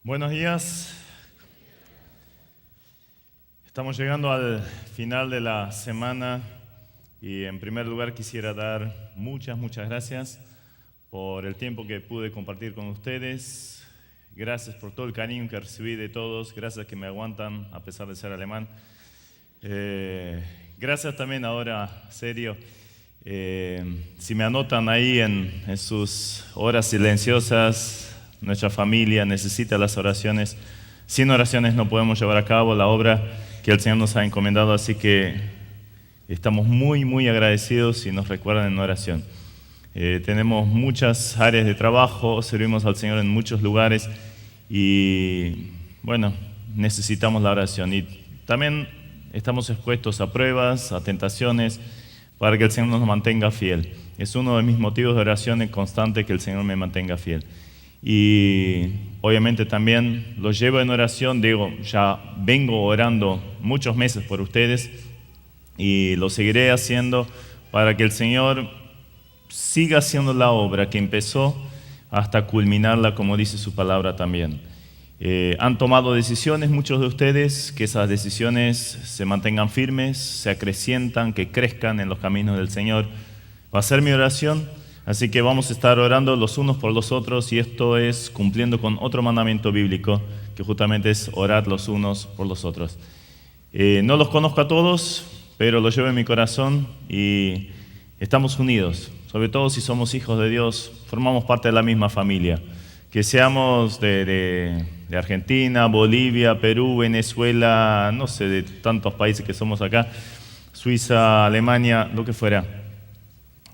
Buenos días. Estamos llegando al final de la semana y en primer lugar quisiera dar muchas gracias por el tiempo que pude compartir con ustedes. Gracias por todo el cariño que recibí de todos. Gracias que me aguantan a pesar de ser alemán. Gracias también ahora, serio. Si me anotan ahí en sus horas silenciosas, nuestra familia necesita las oraciones. Sin oraciones no podemos llevar a cabo la obra que el Señor nos ha encomendado, así que estamos muy agradecidos si nos recuerdan en oración. Tenemos muchas áreas de trabajo, servimos al Señor en muchos lugares y bueno, necesitamos la oración. Y también estamos expuestos a pruebas, a tentaciones, para que el Señor nos mantenga fiel. Es uno de mis motivos de oración constante, que el Señor me mantenga fiel. Y obviamente también lo llevo en oración, digo, ya vengo orando muchos meses por ustedes y lo seguiré haciendo para que el Señor siga haciendo la obra que empezó hasta culminarla, como dice su palabra también. Han tomado decisiones muchos de ustedes, que esas decisiones se mantengan firmes, se acrecientan, que crezcan en los caminos del Señor. Va a ser mi oración. Así que vamos a estar orando los unos por los otros, y esto es cumpliendo con otro mandamiento bíblico, que justamente es orar los unos por los otros. No los conozco a todos, pero los llevo en mi corazón y estamos unidos. Sobre todo si somos hijos de Dios, formamos parte de la misma familia. Que seamos de Argentina, Bolivia, Perú, Venezuela, no sé, de tantos países que somos acá, Suiza, Alemania, lo que fuera.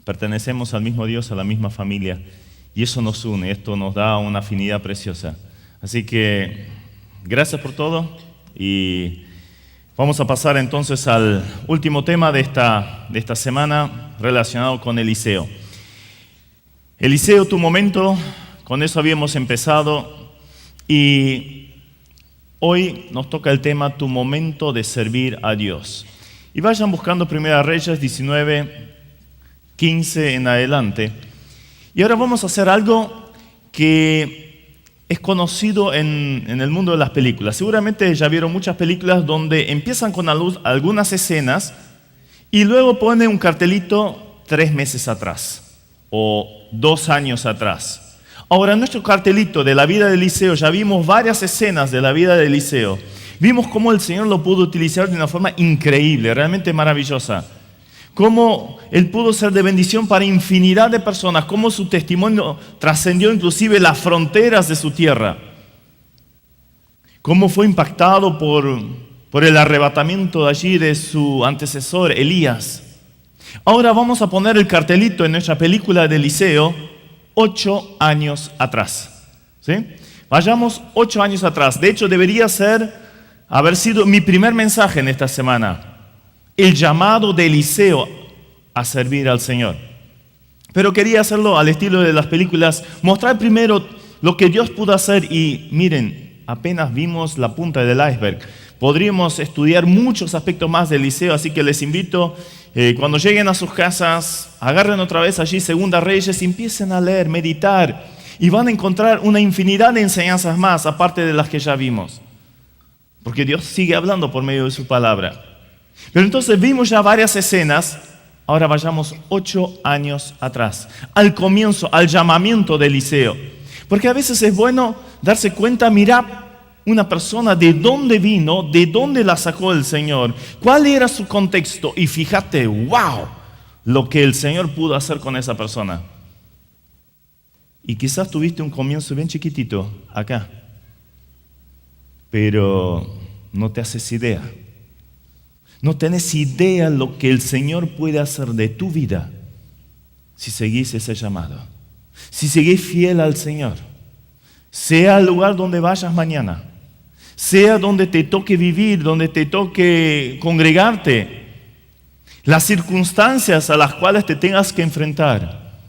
Pertenecemos al mismo Dios, a la misma familia, y eso nos une, esto nos da una afinidad preciosa. Así que gracias por todo y vamos a pasar entonces al último tema de esta semana relacionado con Eliseo. Eliseo, tu momento, con eso habíamos empezado y hoy nos toca el tema tu momento de servir a Dios. Y vayan buscando 1 Reyes 19, 15 en adelante. Y ahora vamos a hacer algo que es conocido en el mundo de las películas. Seguramente ya vieron muchas películas donde empiezan con algunas escenas y luego ponen un cartelito 3 meses atrás o 2 años atrás. Ahora, en nuestro cartelito de la vida de Eliseo ya vimos varias escenas de la vida de Eliseo. Vimos cómo el Señor lo pudo utilizar de una forma increíble, realmente maravillosa. Cómo él pudo ser de bendición para infinidad de personas, cómo su testimonio trascendió inclusive las fronteras de su tierra, cómo fue impactado por el arrebatamiento de allí de su antecesor, Elías. Ahora vamos a poner el cartelito en nuestra película de Eliseo, 8 años atrás. ¿Sí? Vayamos 8 años atrás. De hecho, debería haber sido mi primer mensaje en esta semana. El llamado de Eliseo a servir al Señor. Pero quería hacerlo al estilo de las películas, mostrar primero lo que Dios pudo hacer y miren, apenas vimos la punta del iceberg. Podríamos estudiar muchos aspectos más de Eliseo, así que les invito, cuando lleguen a sus casas, agarren otra vez allí 2 Reyes y empiecen a leer, meditar y van a encontrar una infinidad de enseñanzas más, aparte de las que ya vimos. Porque Dios sigue hablando por medio de su palabra. Pero entonces vimos ya varias escenas, ahora vayamos 8 años atrás, al comienzo, al llamamiento de Eliseo. Porque a veces es bueno darse cuenta, mira una persona de dónde vino, de dónde la sacó el Señor, cuál era su contexto y fíjate, wow, lo que el Señor pudo hacer con esa persona. Y quizás tuviste un comienzo bien chiquitito acá, pero no te haces idea. No tenés idea lo que el Señor puede hacer de tu vida si seguís ese llamado. Si seguís fiel al Señor. Sea el lugar donde vayas mañana. Sea donde te toque vivir, donde te toque congregarte. Las circunstancias a las cuales te tengas que enfrentar.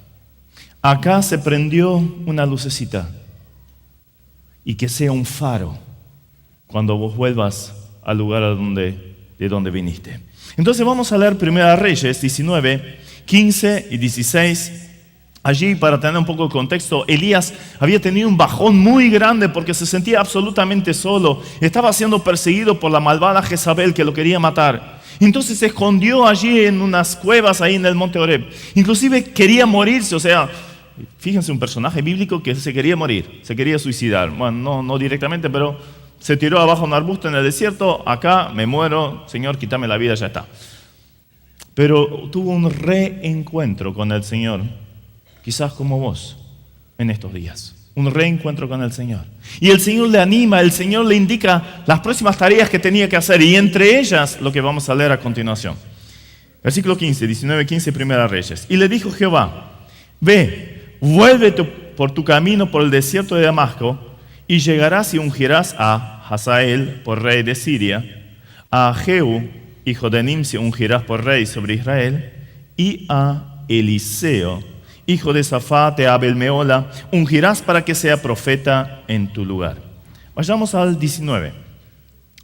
Acá se prendió una lucecita. Y que sea un faro cuando vos vuelvas al lugar de donde viniste. Entonces vamos a leer 1 Reyes 19, 15 y 16 Allí, para tener un poco de contexto, Elías había tenido un bajón muy grande porque se sentía absolutamente solo. Estaba siendo perseguido por la malvada Jezabel que lo quería matar. Entonces se escondió allí en unas cuevas ahí en el monte Horeb. Inclusive quería morirse, o sea, fíjense, un personaje bíblico que se quería morir, se quería suicidar. Bueno, no directamente, pero se tiró abajo un arbusto en el desierto. Acá me muero, Señor, quítame la vida, ya está. Pero tuvo un reencuentro con el Señor. Quizás como vos en estos días, un reencuentro con el Señor. Y el Señor le anima, el Señor le indica las próximas tareas que tenía que hacer, y entre ellas lo que vamos a leer a continuación. Versículo 15, 19-15, Primera Reyes. Y le dijo Jehová: ve, vuélvete por tu camino por el desierto de Damasco, y llegarás y ungirás a Hazael por rey de Siria, a Jehú, hijo de Nimsi, ungirás por rey sobre Israel, y a Eliseo, hijo de Safat de Abel-Meola, ungirás para que sea profeta en tu lugar. Vayamos al 19.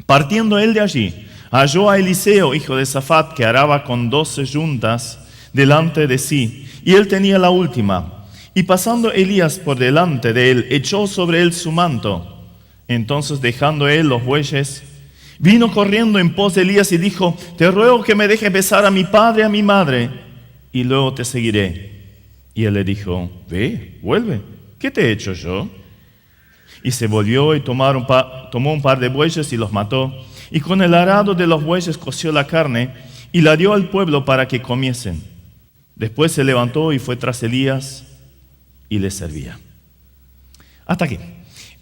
Partiendo él de allí, halló a Eliseo, hijo de Safat, que araba con 12 yuntas delante de sí, y él tenía la última. Y pasando Elías por delante de él, echó sobre él su manto. Entonces, dejando él los bueyes, vino corriendo en pos de Elías y dijo: te ruego que me dejes besar a mi padre y a mi madre, y luego te seguiré. Y él le dijo: ve, vuelve, ¿qué te he hecho yo? Y se volvió y tomó un par de bueyes y los mató, y con el arado de los bueyes coció la carne y la dio al pueblo para que comiesen. Después se levantó y fue tras Elías y le servía. Hasta aquí.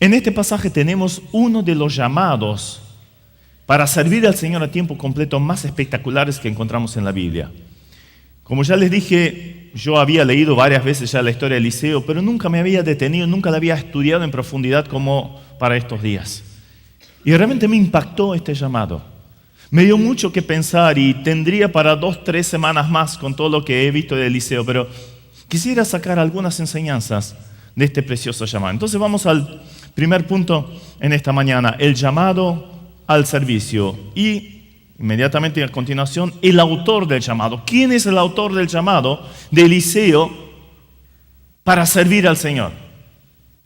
En este pasaje tenemos uno de los llamados para servir al Señor a tiempo completo más espectaculares que encontramos en la Biblia. Como ya les dije, yo había leído varias veces ya la historia de Eliseo, pero nunca me había detenido, nunca la había estudiado en profundidad como para estos días. Y realmente me impactó este llamado. Me dio mucho que pensar y tendría para 2-3 semanas más con todo lo que he visto de Eliseo, pero quisiera sacar algunas enseñanzas de este precioso llamado. Entonces vamos al primer punto en esta mañana, el llamado al servicio. Y inmediatamente a continuación, el autor del llamado. ¿Quién es el autor del llamado de Eliseo para servir al Señor?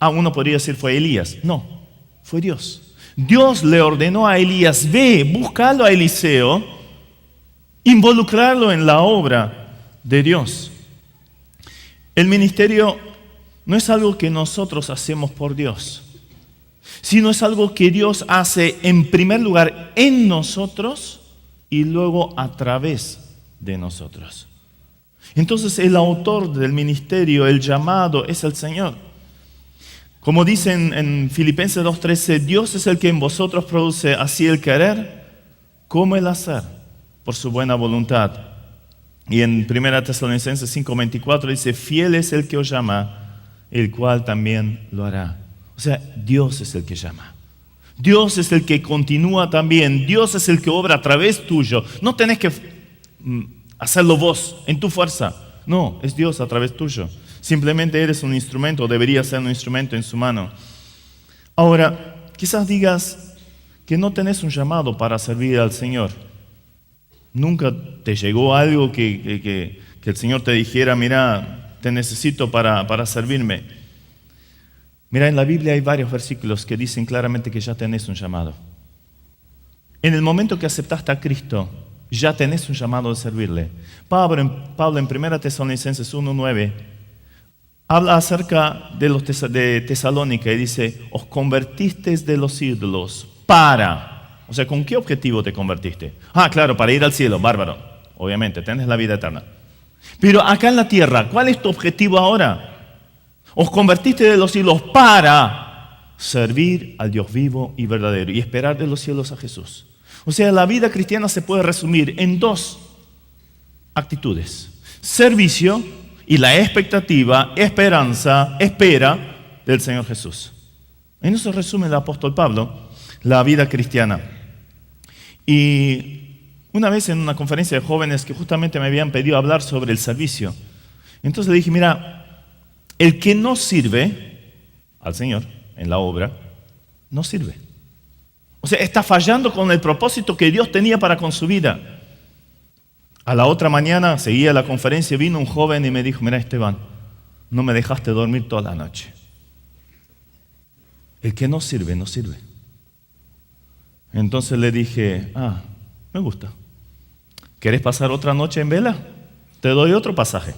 Uno podría decir fue Elías. No, fue Dios. Dios le ordenó a Elías: ve, búscalo a Eliseo, involucrarlo en la obra de Dios. El ministerio no es algo que nosotros hacemos por Dios, sino es algo que Dios hace en primer lugar en nosotros y luego a través de nosotros. Entonces el autor del ministerio, el llamado, es el Señor. Como dicen en Filipenses 2:13, Dios es el que en vosotros produce así el querer como el hacer, por su buena voluntad. Y en 1 Tesalonicenses 5:24 dice: fiel es el que os llama, el cual también lo hará. O sea, Dios es el que llama. Dios es el que continúa también. Dios es el que obra a través tuyo. No tenés que hacerlo vos, en tu fuerza. No, es Dios a través tuyo. Simplemente eres un instrumento, o deberías ser un instrumento en su mano. Ahora, quizás digas que no tenés un llamado para servir al Señor. Nunca te llegó algo que el Señor te dijera: mira, te necesito para servirme. Mira, en la Biblia hay varios versículos que dicen claramente que ya tenés un llamado. En el momento que aceptaste a Cristo, ya tenés un llamado de servirle. Pablo en 1 Tesalonicenses 1:9 habla acerca de los de Tesalónica y dice: os convertisteis de los ídolos para... O sea, ¿con qué objetivo te convertiste? Claro, para ir al cielo, bárbaro. Obviamente, tenés la vida eterna. Pero acá en la tierra, ¿cuál es tu objetivo ahora? Os convertiste de los cielos para servir al Dios vivo y verdadero y esperar de los cielos a Jesús. O sea, la vida cristiana se puede resumir en 2 actitudes: servicio y la expectativa, esperanza, espera del Señor Jesús. En eso resume el apóstol Pablo la vida cristiana. Y una vez en una conferencia de jóvenes que justamente me habían pedido hablar sobre el servicio, entonces le dije: mira, el que no sirve al Señor en la obra, no sirve. O sea, está fallando con el propósito que Dios tenía para con su vida. A la otra mañana, seguía la conferencia, vino un joven y me dijo: mira, Esteban, no me dejaste dormir toda la noche. El que no sirve, no sirve. Entonces le dije, me gusta. ¿Querés pasar otra noche en vela? Te doy otro pasaje.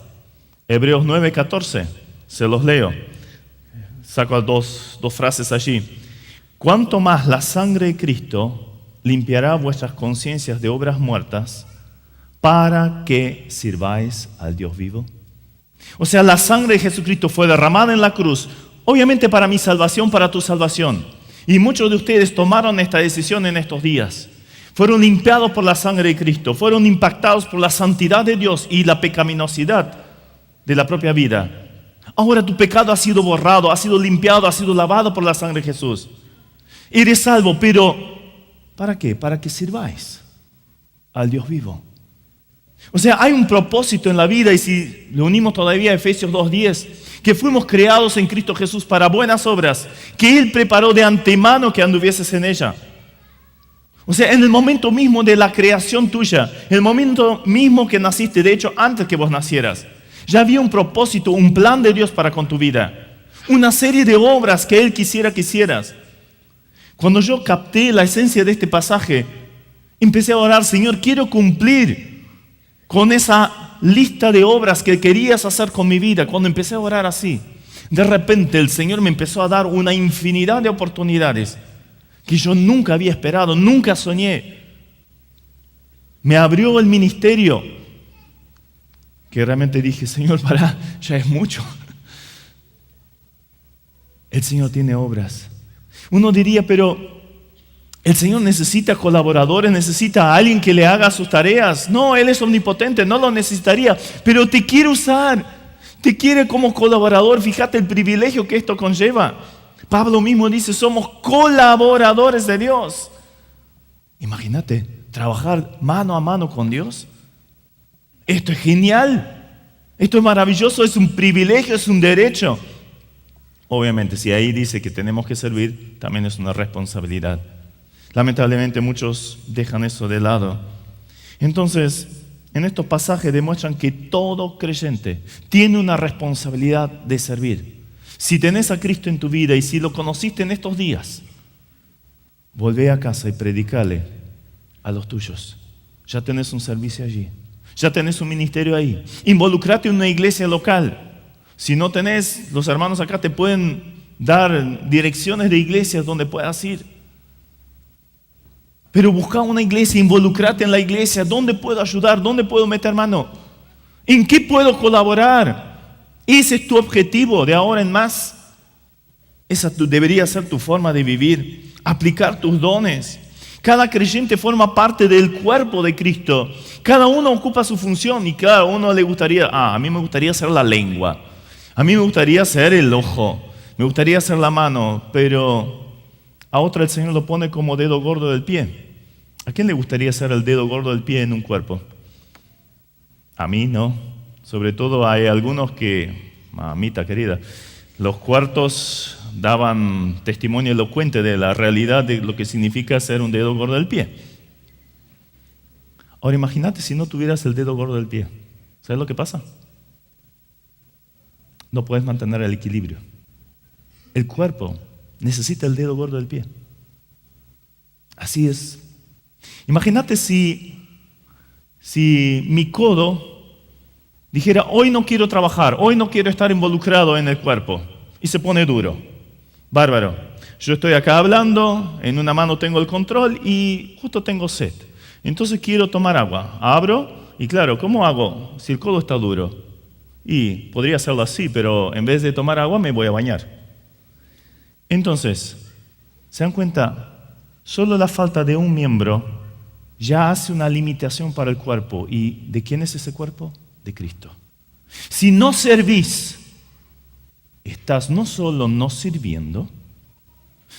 Hebreos 9:14, se los leo. Saco dos frases allí. Cuanto más la sangre de Cristo limpiará vuestras conciencias de obras muertas para que sirváis al Dios vivo. O sea, la sangre de Jesucristo fue derramada en la cruz, obviamente para mi salvación, para tu salvación. Y muchos de ustedes tomaron esta decisión en estos días. Fueron limpiados por la sangre de Cristo, fueron impactados por la santidad de Dios y la pecaminosidad de la propia vida. Ahora tu pecado ha sido borrado, ha sido limpiado, ha sido lavado por la sangre de Jesús. Eres salvo, pero ¿para qué? Para que sirváis al Dios vivo. O sea, hay un propósito en la vida, y si lo unimos todavía a Efesios 2:10, que fuimos creados en Cristo Jesús para buenas obras, que Él preparó de antemano que anduvieses en ella. O sea, en el momento mismo de la creación tuya, en el momento mismo que naciste, de hecho, antes que vos nacieras, ya había un propósito, un plan de Dios para con tu vida. Una serie de obras que Él quisiera que hicieras. Cuando yo capté la esencia de este pasaje, empecé a orar, Señor, quiero cumplir con esa lista de obras que querías hacer con mi vida. Cuando empecé a orar así, de repente el Señor me empezó a dar una infinidad de oportunidades que yo nunca había esperado, nunca soñé. Me abrió el ministerio, que realmente dije, Señor, ya es mucho. El Señor tiene obras. Uno diría, pero el Señor necesita colaboradores, necesita a alguien que le haga sus tareas. No, Él es omnipotente, no lo necesitaría, pero te quiere usar, te quiere como colaborador. Fíjate el privilegio que esto conlleva. Pablo mismo dice, somos colaboradores de Dios. Imagínate, trabajar mano a mano con Dios. Esto es genial, esto es maravilloso, es un privilegio, es un derecho. Obviamente, si ahí dice que tenemos que servir, también es una responsabilidad. Lamentablemente muchos dejan eso de lado. Entonces, en estos pasajes demuestran que todo creyente tiene una responsabilidad de servir. Si tenés a Cristo en tu vida y si lo conociste en estos días, volvé a casa y predicale a los tuyos. Ya tenés un servicio allí, ya tenés un ministerio ahí. Involucrate en una iglesia local. Si no tenés, los hermanos acá te pueden dar direcciones de iglesias donde puedas ir. Pero busca una iglesia, involucrate en la iglesia. ¿Dónde puedo ayudar? ¿Dónde puedo meter mano? ¿En qué puedo colaborar? Ese es tu objetivo de ahora en más. Esa debería ser tu forma de vivir. Aplicar tus dones. Cada creyente forma parte del cuerpo de Cristo. Cada uno ocupa su función. Y cada uno le gustaría, a mí me gustaría ser la lengua. A mí me gustaría ser el ojo. Me gustaría ser la mano. Pero a otro el Señor lo pone como dedo gordo del pie. ¿A quién le gustaría ser el dedo gordo del pie en un cuerpo? A mí no. Sobre todo hay algunos que, mamita querida, los cuartos daban testimonio elocuente de la realidad de lo que significa ser un dedo gordo del pie. Ahora imagínate si no tuvieras el dedo gordo del pie. ¿Sabes lo que pasa? No puedes mantener el equilibrio. El cuerpo necesita el dedo gordo del pie. Así es. Imagínate si mi codo dijera, hoy no quiero trabajar, hoy no quiero estar involucrado en el cuerpo, y se pone duro. Bárbaro. Yo estoy acá hablando, en una mano tengo el control y justo tengo sed. Entonces quiero tomar agua. Abro y claro, ¿cómo hago si el codo está duro? Y podría hacerlo así, pero en vez de tomar agua me voy a bañar. Entonces, ¿se dan cuenta? Solo la falta de un miembro ya hace una limitación para el cuerpo. ¿Y de quién es ese cuerpo? De Cristo. Si no servís, estás no solo no sirviendo,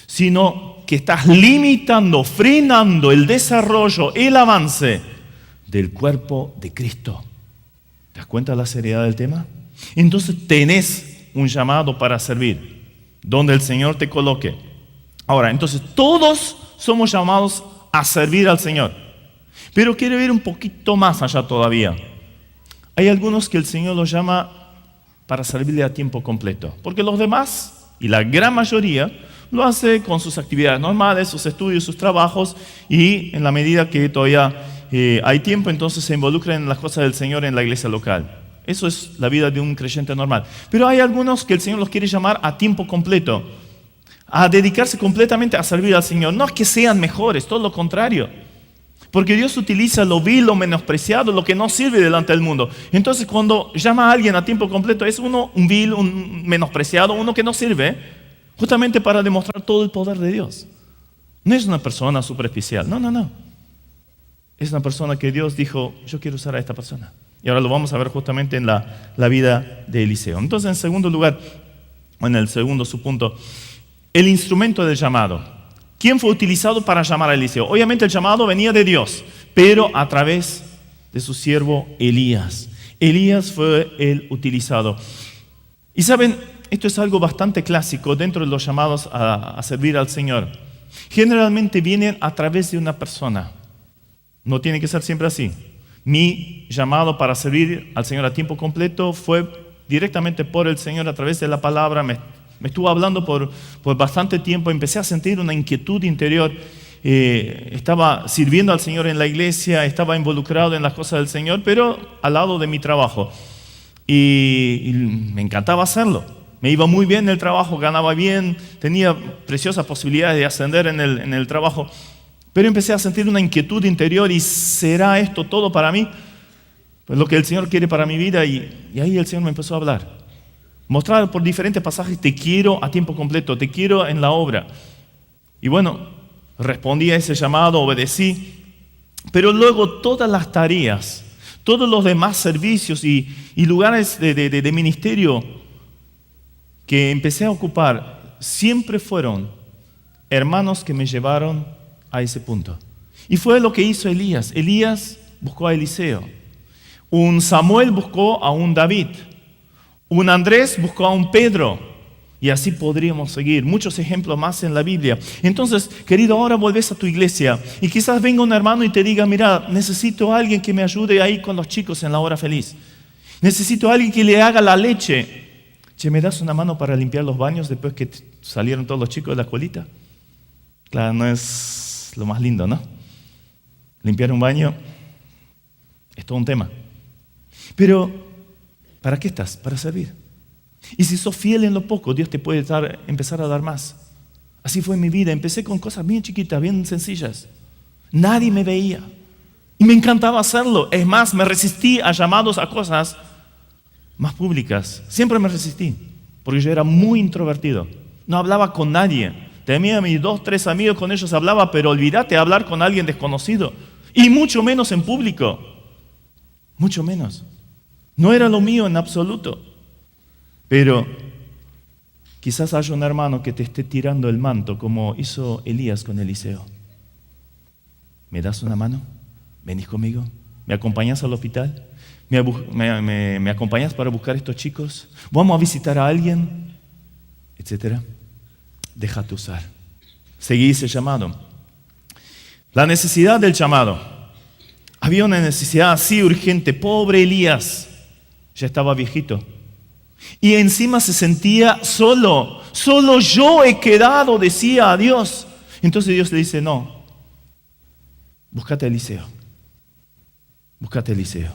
sino que estás limitando, frenando el desarrollo, el avance del cuerpo de Cristo. ¿Te das cuenta de la seriedad del tema? Entonces tenés un llamado para servir, donde el Señor te coloque. Ahora, entonces todos somos llamados a servir al Señor. Pero quiero ir un poquito más allá todavía. Hay algunos que el Señor los llama para servirle a tiempo completo. Porque los demás, y la gran mayoría, lo hace con sus actividades normales, sus estudios, sus trabajos, y en la medida que todavía hay tiempo, entonces se involucran en las cosas del Señor en la iglesia local. Eso es la vida de un creyente normal. Pero hay algunos que el Señor los quiere llamar a tiempo completo, a dedicarse completamente a servir al Señor. No es que sean mejores, todo lo contrario. Porque Dios utiliza lo vil, lo menospreciado, lo que no sirve delante del mundo. Entonces cuando llama a alguien a tiempo completo, es uno un vil, un menospreciado, uno que no sirve, justamente para demostrar todo el poder de Dios. No es una persona súper especial, no. Es una persona que Dios dijo, yo quiero usar a esta persona. Y ahora lo vamos a ver justamente en la vida de Eliseo. Entonces, en segundo lugar, en el segundo subpunto, el instrumento del llamado. ¿Quién fue utilizado para llamar a Eliseo? Obviamente el llamado venía de Dios, pero a través de su siervo Elías. Elías fue el utilizado. Y saben, esto es algo bastante clásico dentro de los llamados a servir al Señor. Generalmente vienen a través de una persona. No tiene que ser siempre así. Mi llamado para servir al Señor a tiempo completo fue directamente por el Señor a través de la palabra. Me estuvo hablando por bastante tiempo. Empecé a sentir una inquietud interior. Estaba sirviendo al Señor en la iglesia, estaba involucrado en las cosas del Señor, pero al lado de mi trabajo. Y me encantaba hacerlo. Me iba muy bien en el trabajo, ganaba bien, tenía preciosas posibilidades de ascender en el trabajo. Pero empecé a sentir una inquietud interior y ¿será esto todo para mí? Pues lo que el Señor quiere para mi vida y ahí el Señor me empezó a hablar. Mostrar por diferentes pasajes, te quiero a tiempo completo, te quiero en la obra. Y bueno, respondí a ese llamado, obedecí. Pero luego todas las tareas, todos los demás servicios y lugares de ministerio que empecé a ocupar, siempre fueron hermanos que me llevaron a ese punto. Y fue lo que hizo Elías. Elías buscó a Eliseo. Un Samuel buscó a un David. Un Andrés buscó a un Pedro. Y así podríamos seguir. Muchos ejemplos más en la Biblia. Entonces, querido, ahora volvés a tu iglesia. Y quizás venga un hermano y te diga, mira, necesito a alguien que me ayude ahí con los chicos en la hora feliz. Necesito a alguien que le haga la leche. Che, ¿me das una mano para limpiar los baños después que salieron todos los chicos de la escuelita? Claro, no es lo más lindo, ¿no? Limpiar un baño es todo un tema. Pero, ¿para qué estás? Para servir. Y si sos fiel en lo poco, Dios te puede empezar a dar más. Así fue en mi vida. Empecé con cosas bien chiquitas, bien sencillas. Nadie me veía. Y me encantaba hacerlo. Es más, me resistí a llamados a cosas más públicas. Siempre me resistí, porque yo era muy introvertido. No hablaba con nadie. Tenía a mis 2, 3 amigos, con ellos hablaba, pero olvídate hablar con alguien desconocido. Y mucho menos en público. Mucho menos. No era lo mío en absoluto. Pero quizás haya un hermano que te esté tirando el manto, como hizo Elías con Eliseo. ¿Me das una mano? ¿Venís conmigo? ¿Me acompañás al hospital? ¿Me acompañás para buscar a estos chicos? ¿Vamos a visitar a alguien? Etcétera. Déjate usar. Seguí ese llamado. La necesidad del llamado. Había una necesidad así urgente. Pobre Elías. Ya estaba viejito. Y encima se sentía solo. Solo yo he quedado, decía a Dios. Entonces Dios le dice, no. Búscate a Eliseo. Búscate a Eliseo.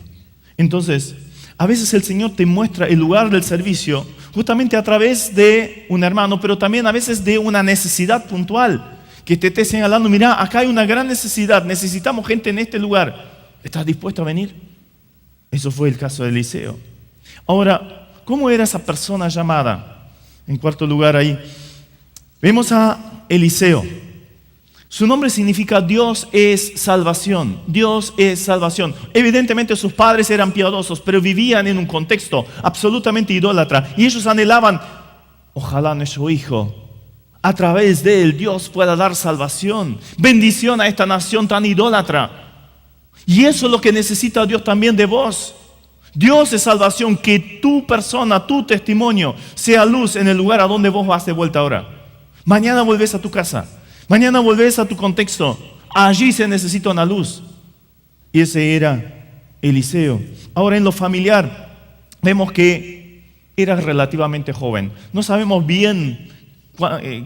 Entonces, a veces el Señor te muestra el lugar del servicio justamente a través de un hermano, pero también a veces de una necesidad puntual, que te esté señalando, mira, acá hay una gran necesidad, necesitamos gente en este lugar. ¿Estás dispuesto a venir? Eso fue el caso de Eliseo. Ahora, ¿cómo era esa persona llamada? En cuarto lugar ahí, vemos a Eliseo. Su nombre significa Dios es salvación. Dios es salvación. Evidentemente sus padres eran piadosos, pero vivían en un contexto absolutamente idólatra. Y ellos anhelaban, ojalá nuestro hijo, a través de él, Dios pueda dar salvación, bendición a esta nación tan idólatra. Y eso es lo que necesita Dios también de vos. Dios es salvación, que tu persona, tu testimonio, sea luz en el lugar a donde vos vas de vuelta ahora. Mañana volvés a tu casa. Mañana volvés a tu contexto. Allí se necesita una luz. Y ese era Eliseo. Ahora en lo familiar, vemos que era relativamente joven. No sabemos bien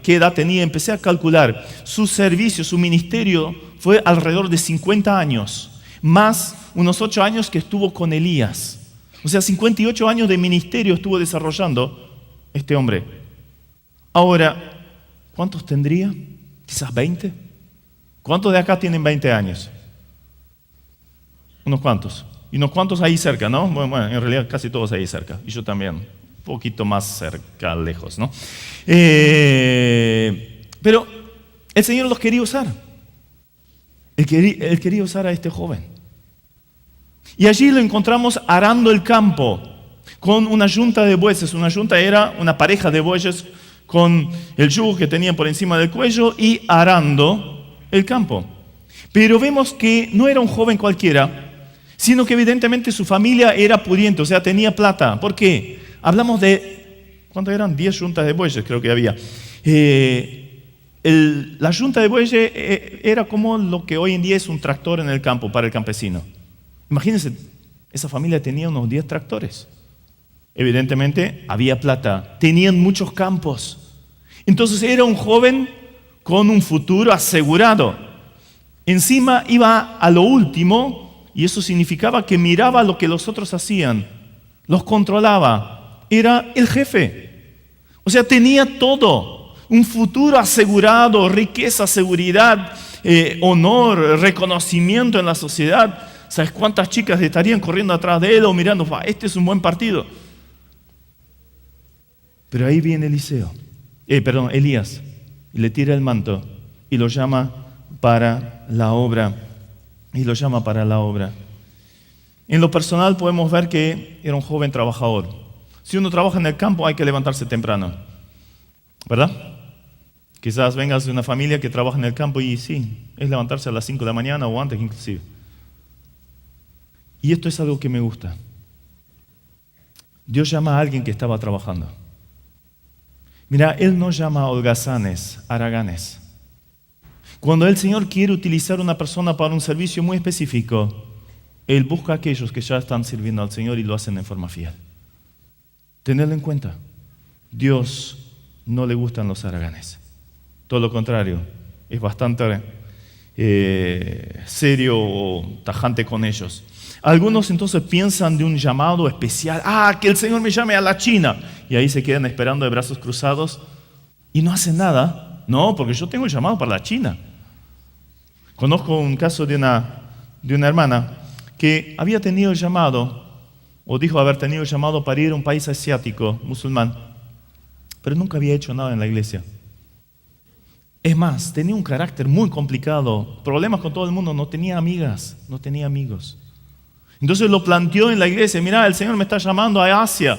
qué edad tenía. Empecé a calcular. Su servicio, su ministerio fue alrededor de 50 años, más unos 8 años que estuvo con Elías. O sea, 58 años de ministerio estuvo desarrollando este hombre. Ahora, ¿cuántos tendría? ¿Quizás 20? ¿Cuántos de acá tienen 20 años? Unos cuantos. Y unos cuantos ahí cerca, ¿no? Bueno, en realidad casi todos ahí cerca. Y yo también, un poquito más cerca, lejos, ¿no? Pero el Señor los quería usar. Él quería usar a este joven. Y allí lo encontramos arando el campo con una yunta de bueyes. Una yunta era una pareja de bueyes con el yugo que tenían por encima del cuello y arando el campo. Pero vemos que no era un joven cualquiera, sino que evidentemente su familia era pudiente, o sea, tenía plata. ¿Por qué? Hablamos de, ¿cuántos eran? 10 yuntas de bueyes creo que había. La yunta de bueyes era como lo que hoy en día es un tractor en el campo para el campesino. Imagínense, esa familia tenía unos 10 tractores. Evidentemente había plata, tenían muchos campos. Entonces era un joven con un futuro asegurado. Encima iba a lo último, y eso significaba que miraba lo que los otros hacían, los controlaba, era el jefe. O sea, tenía todo, un futuro asegurado, riqueza, seguridad, honor, reconocimiento en la sociedad. ¿Sabes cuántas chicas estarían corriendo atrás de él o mirando, este es un buen partido? Pero ahí viene Elías, y le tira el manto y lo llama para la obra. En lo personal podemos ver que era un joven trabajador. Si uno trabaja en el campo hay que levantarse temprano, ¿verdad? Quizás vengas de una familia que trabaja en el campo y sí, es levantarse a las 5 de la mañana o antes inclusive. Y esto es algo que me gusta. Dios llama a alguien que estaba trabajando. Mira, Él no llama a holgazanes, haraganes. Cuando el Señor quiere utilizar a una persona para un servicio muy específico, Él busca a aquellos que ya están sirviendo al Señor y lo hacen en forma fiel. Tenedlo en cuenta. Dios no le gustan los haraganes. Todo lo contrario, es bastante serio o tajante con ellos. Algunos entonces piensan de un llamado especial. Que el Señor me llame a la China. Y ahí se quedan esperando de brazos cruzados y no hacen nada. No, porque yo tengo el llamado para la China. Conozco un caso de una hermana que había tenido el llamado, o dijo haber tenido el llamado para ir a un país asiático, musulmán, pero nunca había hecho nada en la iglesia. Es más, tenía un carácter muy complicado, problemas con todo el mundo, no tenía amigas, no tenía amigos. Entonces lo planteó en la iglesia, mira, el Señor me está llamando a Asia.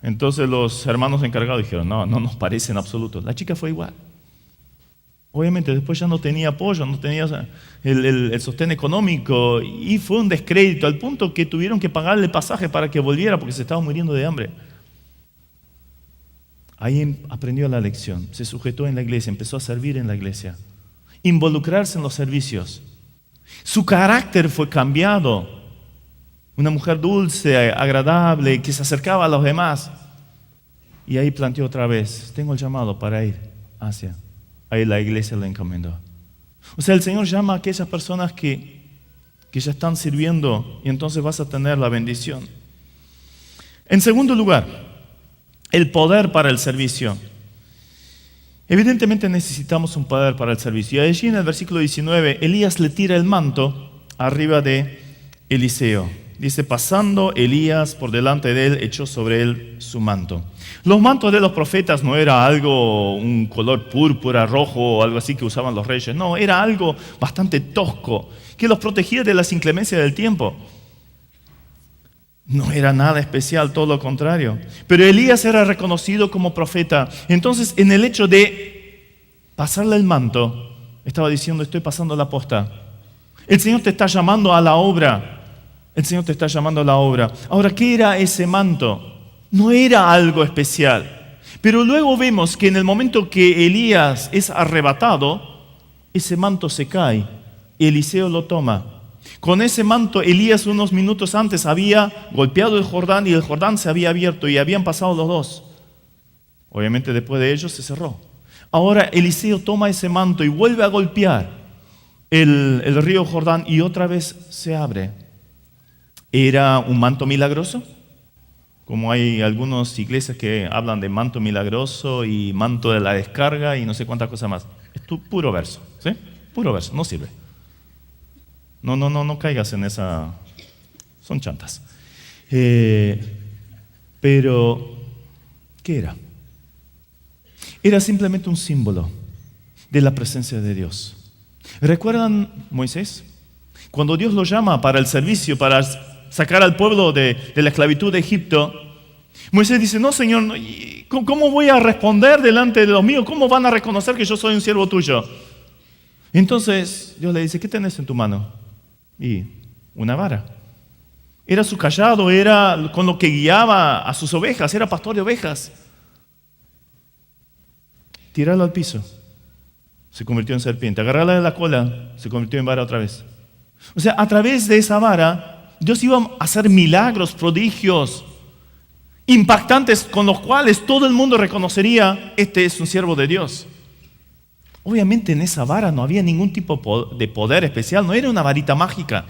Entonces los hermanos encargados dijeron, no nos parece en absoluto. La chica fue igual. Obviamente después ya no tenía apoyo, no tenía el sostén económico y fue un descrédito al punto que tuvieron que pagarle el pasaje para que volviera porque se estaba muriendo de hambre. Ahí aprendió la lección, se sujetó en la iglesia, empezó a servir en la iglesia, involucrarse en los servicios. Su carácter fue cambiado. Una mujer dulce, agradable, que se acercaba a los demás. Y ahí planteó otra vez, tengo el llamado para ir hacia. Ahí la iglesia la encomendó. O sea, el Señor llama a aquellas personas que ya están sirviendo y entonces vas a tener la bendición. En segundo lugar, el poder para el servicio. Evidentemente necesitamos un poder para el servicio. Y allí en el versículo 19, Elías le tira el manto arriba de Eliseo. Dice, pasando Elías por delante de él, echó sobre él su manto. Los mantos de los profetas no era algo, un color púrpura, rojo o algo así que usaban los reyes. No, era algo bastante tosco, que los protegía de las inclemencias del tiempo. No era nada especial, todo lo contrario. Pero Elías era reconocido como profeta. Entonces, en el hecho de pasarle el manto, estaba diciendo, estoy pasando la posta. El Señor te está llamando a la obra. El Señor te está llamando a la obra. Ahora, ¿qué era ese manto? No era algo especial. Pero luego vemos que en el momento que Elías es arrebatado, ese manto se cae. Eliseo lo toma. Con ese manto, Elías unos minutos antes había golpeado el Jordán y el Jordán se había abierto y habían pasado los dos. Obviamente después de ello se cerró. Ahora Eliseo toma ese manto y vuelve a golpear el río Jordán y otra vez se abre. ¿Era un manto milagroso? Como hay algunas iglesias que hablan de manto milagroso y manto de la descarga y no sé cuántas cosas más. Es puro verso, ¿sí? Puro verso, no sirve. No caigas en esa... Son chantas. Pero, ¿qué era? Era simplemente un símbolo de la presencia de Dios. ¿Recuerdan Moisés? Cuando Dios lo llama para el servicio, para sacar al pueblo de la esclavitud de Egipto, Moisés dice, no, Señor, ¿cómo voy a responder delante de los míos? ¿Cómo van a reconocer que yo soy un siervo tuyo? Entonces Dios le dice, ¿qué tenés en tu mano? Y una vara. Era su cayado, era con lo que guiaba a sus ovejas, era pastor de ovejas. Tirarlo al piso, se convirtió en serpiente. Agarrarla de la cola, se convirtió en vara otra vez. O sea, a través de esa vara, Dios iba a hacer milagros, prodigios, impactantes, con los cuales todo el mundo reconocería, este es un siervo de Dios. Obviamente en esa vara no había ningún tipo de poder especial, no era una varita mágica.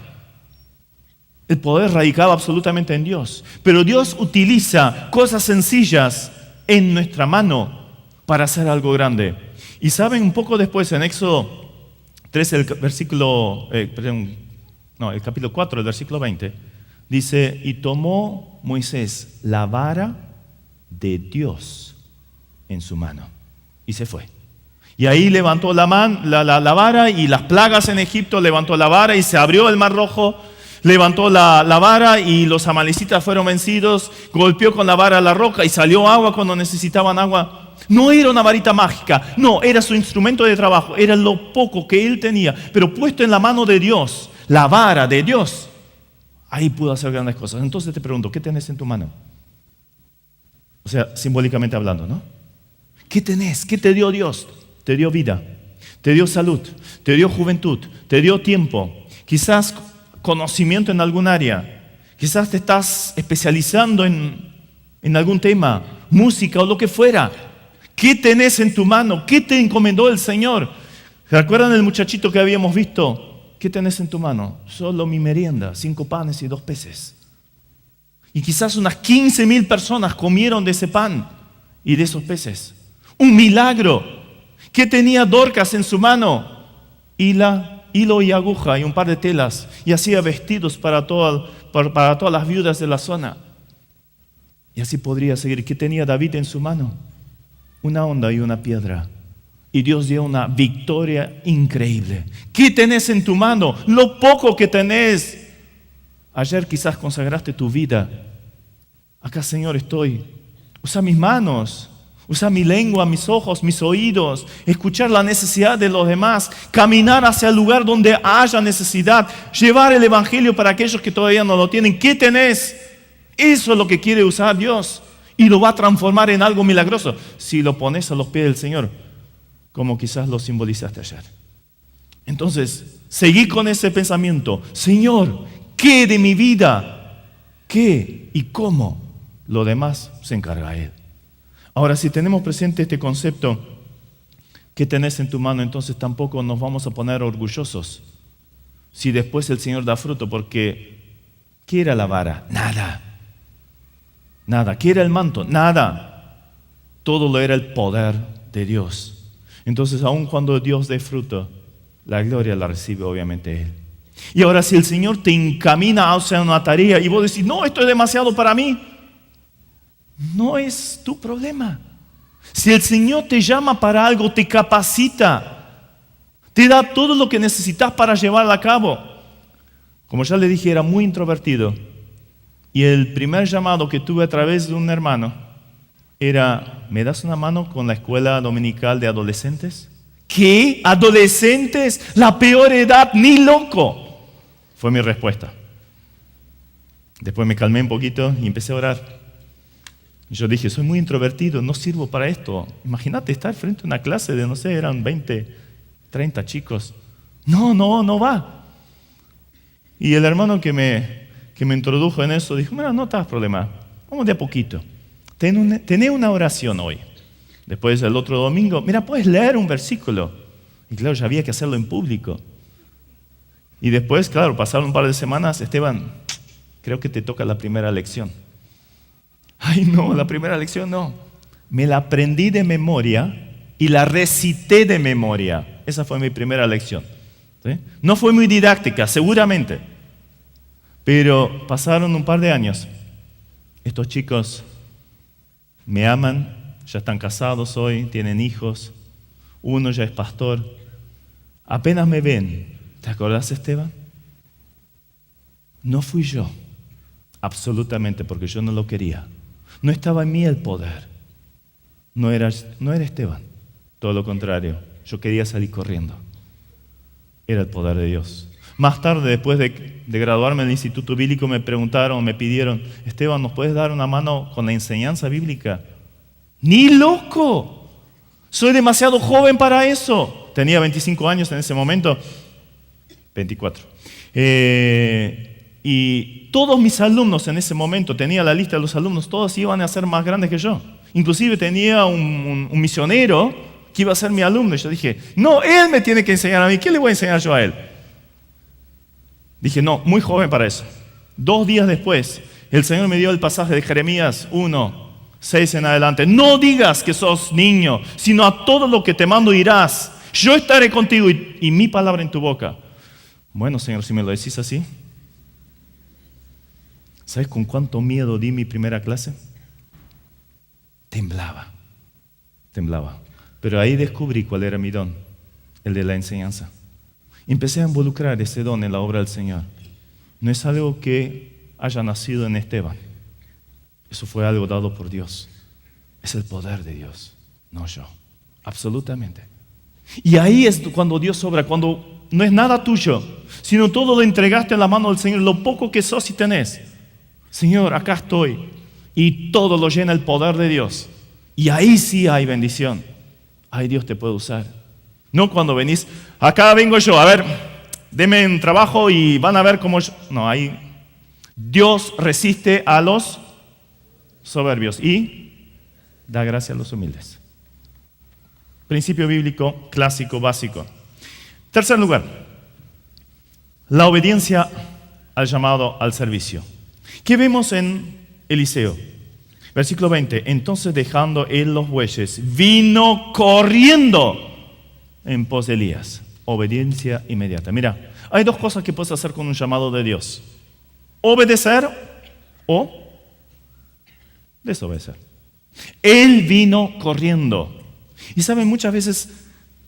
El poder radicaba absolutamente en Dios. Pero Dios utiliza cosas sencillas en nuestra mano para hacer algo grande. Y saben, un poco después, en Éxodo 13, el capítulo 4, el versículo 20, dice, y tomó Moisés la vara de Dios en su mano y se fue. Y ahí levantó la vara y las plagas en Egipto, levantó la vara y se abrió el mar rojo, levantó la vara y los amalecitas fueron vencidos, golpeó con la vara la roca y salió agua cuando necesitaban agua. No era una varita mágica, no, era su instrumento de trabajo, era lo poco que él tenía, pero puesto en la mano de Dios, la vara de Dios, ahí pudo hacer grandes cosas. Entonces te pregunto, ¿qué tenés en tu mano? O sea, simbólicamente hablando, ¿no? ¿Qué tenés? ¿Qué te dio Dios? Te dio vida, te dio salud, te dio juventud, te dio tiempo, quizás conocimiento en algún área, quizás te estás especializando en algún tema, música o lo que fuera. ¿Qué tenés en tu mano? ¿Qué te encomendó el Señor? ¿Recuerdan el muchachito que habíamos visto? ¿Qué tenés en tu mano? Solo mi merienda, 5 panes y 2 peces. Y quizás unas 15,000 personas comieron de ese pan y de esos peces. Un milagro. ¿Qué tenía Dorcas en su mano? Hilo y aguja y un par de telas. Y hacía vestidos para todas las viudas de la zona. Y así podría seguir. ¿Qué tenía David en su mano? Una onda y una piedra. Y Dios dio una victoria increíble. ¿Qué tenés en tu mano? Lo poco que tenés. Ayer quizás consagraste tu vida. Acá, Señor, estoy. Usa mis manos. Usa mi lengua, mis ojos, mis oídos, escuchar la necesidad de los demás, caminar hacia el lugar donde haya necesidad, llevar el evangelio para aquellos que todavía no lo tienen. ¿Qué tenés? Eso es lo que quiere usar Dios y lo va a transformar en algo milagroso si lo pones a los pies del Señor, como quizás lo simbolizaste ayer. Entonces, seguí con ese pensamiento. Señor, ¿qué de mi vida? ¿Qué y cómo? Lo demás se encarga Él. Ahora, si tenemos presente este concepto que tenés en tu mano, entonces tampoco nos vamos a poner orgullosos si después el Señor da fruto, porque ¿qué era la vara? Nada. ¿Qué era el manto? Nada. Todo lo era el poder de Dios. Entonces, aun cuando Dios dé fruto, la gloria la recibe obviamente Él. Y ahora, si el Señor te encamina hacia una tarea y vos decís, no, esto es demasiado para mí, no es tu problema. Si el Señor te llama para algo, te capacita, te da todo lo que necesitas para llevarlo a cabo. Como ya le dije, era muy introvertido. Y el primer llamado que tuve a través de un hermano era, ¿me das una mano con la escuela dominical de adolescentes? ¿Qué? ¿Adolescentes? La peor edad, ni loco. Fue mi respuesta. Después me calmé un poquito y empecé a orar. Yo dije, soy muy introvertido, no sirvo para esto. Imagínate estar frente a una clase de, no sé, eran 20, 30 chicos. No va. Y el hermano que me introdujo en eso dijo, mira, no te hagas problema, vamos de a poquito. Tené una oración hoy. Después el otro domingo, mira, puedes leer un versículo. Y claro, ya había que hacerlo en público. Y después, claro, pasaron un par de semanas, Esteban, creo que te toca la primera lección. Ay, no, la primera lección no. Me la aprendí de memoria y la recité de memoria. Esa fue mi primera lección. ¿Sí? No fue muy didáctica, seguramente. Pero pasaron un par de años. Estos chicos me aman, ya están casados hoy, tienen hijos. Uno ya es pastor. Apenas me ven. ¿Te acordás, Esteban? No fui yo, absolutamente, porque yo no lo quería. No estaba en mí el poder. No era Esteban. Todo lo contrario, yo quería salir corriendo. Era el poder de Dios. Más tarde, después de graduarme en el Instituto Bíblico, me preguntaron, me pidieron, Esteban, ¿nos puedes dar una mano con la enseñanza bíblica? ¡Ni loco! Soy demasiado joven para eso. Tenía 25 años en ese momento. 24. Y todos mis alumnos en ese momento, tenía la lista de los alumnos, todos iban a ser más grandes que yo. Inclusive tenía un misionero que iba a ser mi alumno. Y yo dije, no, él me tiene que enseñar a mí. ¿Qué le voy a enseñar yo a él? Dije, no, muy joven para eso. 2 días después, el Señor me dio el pasaje de Jeremías 1:6 en adelante. No digas que sos niño, sino a todo lo que te mando irás. Yo estaré contigo y mi palabra en tu boca. Bueno, Señor, si me lo decís así. ¿Sabes con cuánto miedo di mi primera clase? Temblaba. Pero ahí descubrí cuál era mi don, el de la enseñanza. Empecé a involucrar ese don en la obra del Señor. No es algo que haya nacido en Esteban. Eso fue algo dado por Dios. Es el poder de Dios, no yo. Absolutamente. Y ahí es cuando Dios obra, cuando no es nada tuyo, sino todo lo entregaste en la mano del Señor, lo poco que sos y tenés. Señor, acá estoy. Y todo lo llena el poder de Dios. Y ahí sí hay bendición. Ahí Dios te puede usar. No cuando venís, acá vengo yo, a ver, denme un trabajo y van a ver cómo yo. No, ahí Dios resiste a los soberbios y da gracia a los humildes. Principio bíblico clásico, básico. Tercer lugar, la obediencia al llamado al servicio. ¿Qué vemos en Eliseo? Versículo 20. Entonces, dejando él los bueyes, vino corriendo en pos de Elías. Obediencia inmediata. Mira, hay 2 cosas que puedes hacer con un llamado de Dios: obedecer o desobedecer. Él vino corriendo. Y saben, muchas veces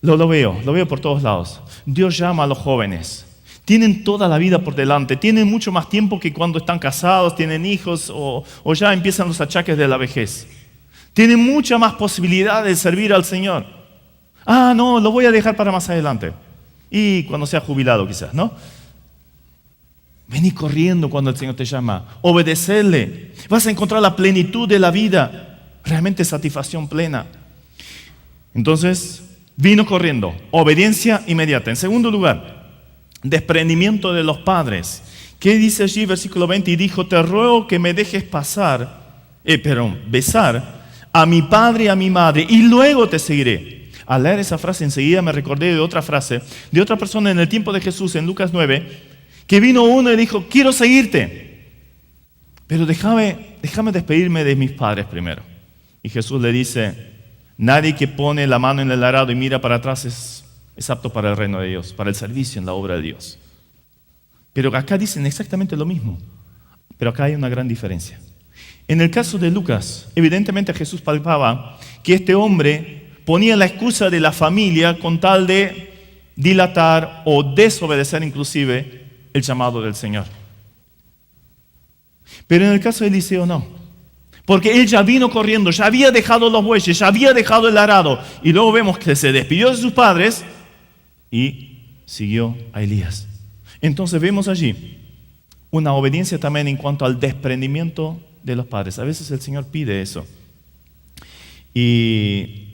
lo veo por todos lados. Dios llama a los jóvenes. Tienen toda la vida por delante, tienen mucho más tiempo que cuando están casados, tienen hijos o ya empiezan los achaques de la vejez. Tienen mucha más posibilidad de servir al Señor. Ah, no, lo voy a dejar para más adelante. Y cuando sea jubilado quizás, ¿no? Vení corriendo cuando el Señor te llama. Obedecerle. Vas a encontrar la plenitud de la vida. Realmente satisfacción plena. Entonces, vino corriendo. Obediencia inmediata. En segundo lugar, desprendimiento de los padres. ¿Qué dice allí, versículo 20? Y dijo, te ruego que me dejes besar a mi padre y a mi madre, y luego te seguiré. Al leer esa frase enseguida me recordé de otra frase, de otra persona en el tiempo de Jesús, en Lucas 9, que vino uno y dijo, quiero seguirte, pero déjame despedirme de mis padres primero. Y Jesús le dice, nadie que pone la mano en el arado y mira para atrás es apto para el reino de Dios, para el servicio en la obra de Dios. Pero acá dicen exactamente lo mismo. Pero acá hay una gran diferencia. En el caso de Lucas, evidentemente Jesús palpaba que este hombre ponía la excusa de la familia con tal de dilatar o desobedecer inclusive el llamado del Señor. Pero en el caso de Eliseo no. Porque él ya vino corriendo, ya había dejado los bueyes, ya había dejado el arado. Y luego vemos que se despidió de sus padres y siguió a Elías. Entonces vemos allí una obediencia también en cuanto al desprendimiento de los padres. A veces el Señor pide eso. Y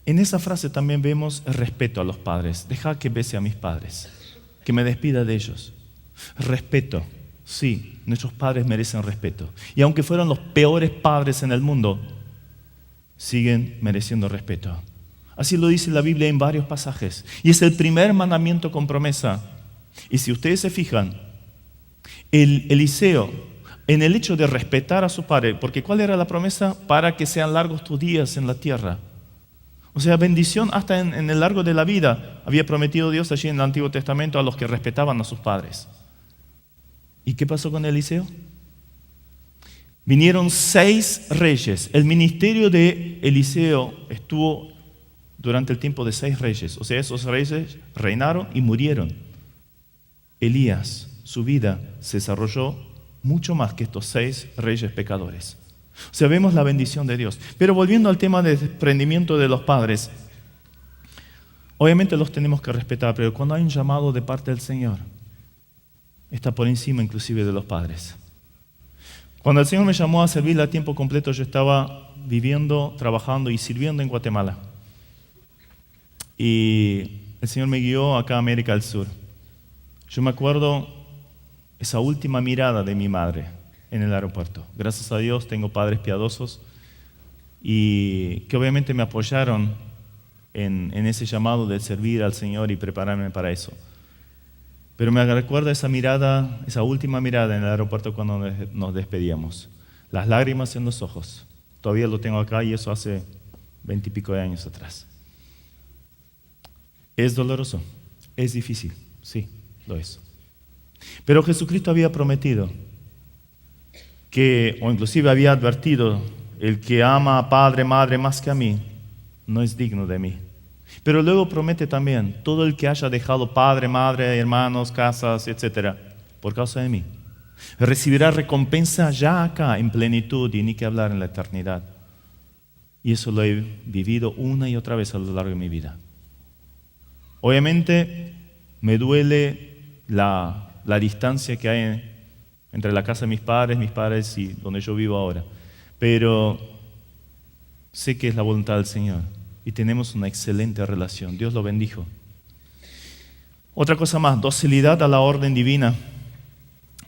en esa frase también vemos el respeto a los padres. Deja que bese a mis padres, que me despida de ellos. Respeto. Sí, nuestros padres merecen respeto. Y aunque fueron los peores padres en el mundo, siguen mereciendo respeto. Así lo dice la Biblia en varios pasajes. Y es el primer mandamiento con promesa. Y si ustedes se fijan, Eliseo, en el hecho de respetar a su padre, porque ¿cuál era la promesa? Para que sean largos tus días en la tierra. O sea, bendición hasta en el largo de la vida. Había prometido Dios allí en el Antiguo Testamento a los que respetaban a sus padres. ¿Y qué pasó con Eliseo? Vinieron 6 reyes. El ministerio de Eliseo estuvo durante el tiempo de 6 reyes. O sea, esos reyes reinaron y murieron. Elías, su vida se desarrolló mucho más que estos 6 reyes pecadores. O sea, vemos la bendición de Dios. Pero volviendo al tema del desprendimiento de los padres, obviamente los tenemos que respetar, pero cuando hay un llamado de parte del Señor, está por encima inclusive de los padres. Cuando el Señor me llamó a servirle a tiempo completo, yo estaba viviendo, trabajando y sirviendo en Guatemala. Y el Señor me guió acá a América del Sur. Yo me acuerdo esa última mirada de mi madre en el aeropuerto. Gracias a Dios tengo padres piadosos y que obviamente me apoyaron en ese llamado de servir al Señor y prepararme para eso. Pero me recuerda esa mirada, esa última mirada en el aeropuerto cuando nos despedíamos. Las lágrimas en los ojos. Todavía lo tengo acá y eso hace 20 y pico de años atrás. Es doloroso, es difícil, sí, lo es. Pero Jesucristo había prometido que, o inclusive había advertido, el que ama a padre, madre más que a mí, no es digno de mí. Pero luego promete también, todo el que haya dejado padre, madre, hermanos, casas, etc., por causa de mí, recibirá recompensa ya acá en plenitud y ni que hablar en la eternidad. Y eso lo he vivido una y otra vez a lo largo de mi vida. Obviamente me duele la distancia que hay entre la casa de mis padres y donde yo vivo ahora. Pero sé que es la voluntad del Señor y tenemos una excelente relación. Dios lo bendijo. Otra cosa más, docilidad a la orden divina.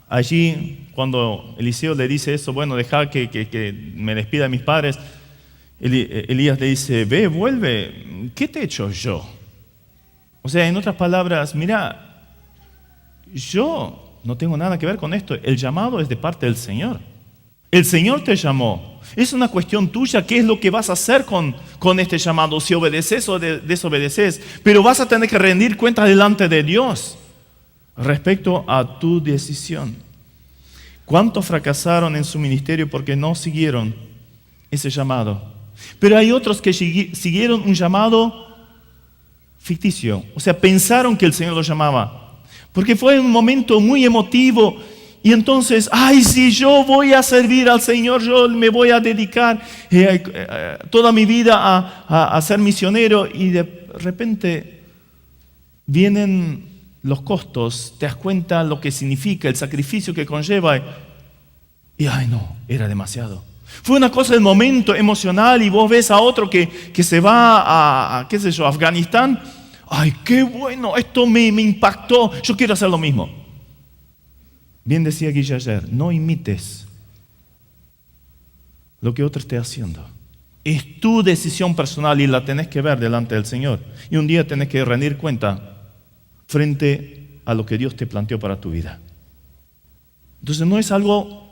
Allí, cuando Eliseo le dice eso, bueno, deja que me despida de mis padres, Elías le dice, ve, vuelve, ¿qué te he hecho yo? O sea, en otras palabras, mira, yo no tengo nada que ver con esto. El llamado es de parte del Señor. El Señor te llamó. Es una cuestión tuya. ¿Qué es lo que vas a hacer con este llamado? Si obedeces o desobedeces. Pero vas a tener que rendir cuentas delante de Dios respecto a tu decisión. ¿Cuántos fracasaron en su ministerio porque no siguieron ese llamado? Pero hay otros que siguieron un llamado ficticio. O sea, pensaron que el Señor los llamaba. Porque fue un momento muy emotivo. Y entonces, ay, si yo voy a servir al Señor, yo me voy a dedicar toda mi vida a ser misionero. Y de repente vienen los costos, te das cuenta lo que significa, el sacrificio que conlleva. Y ay, no, era demasiado. Fue una cosa del momento emocional y vos ves a otro que se va a qué sé yo, Afganistán. Ay, qué bueno, esto me impactó, yo quiero hacer lo mismo. Bien decía Guille ayer, no imites lo que otro esté haciendo. Es tu decisión personal y la tenés que ver delante del Señor. Y un día tenés que rendir cuenta frente a lo que Dios te planteó para tu vida. Entonces no es algo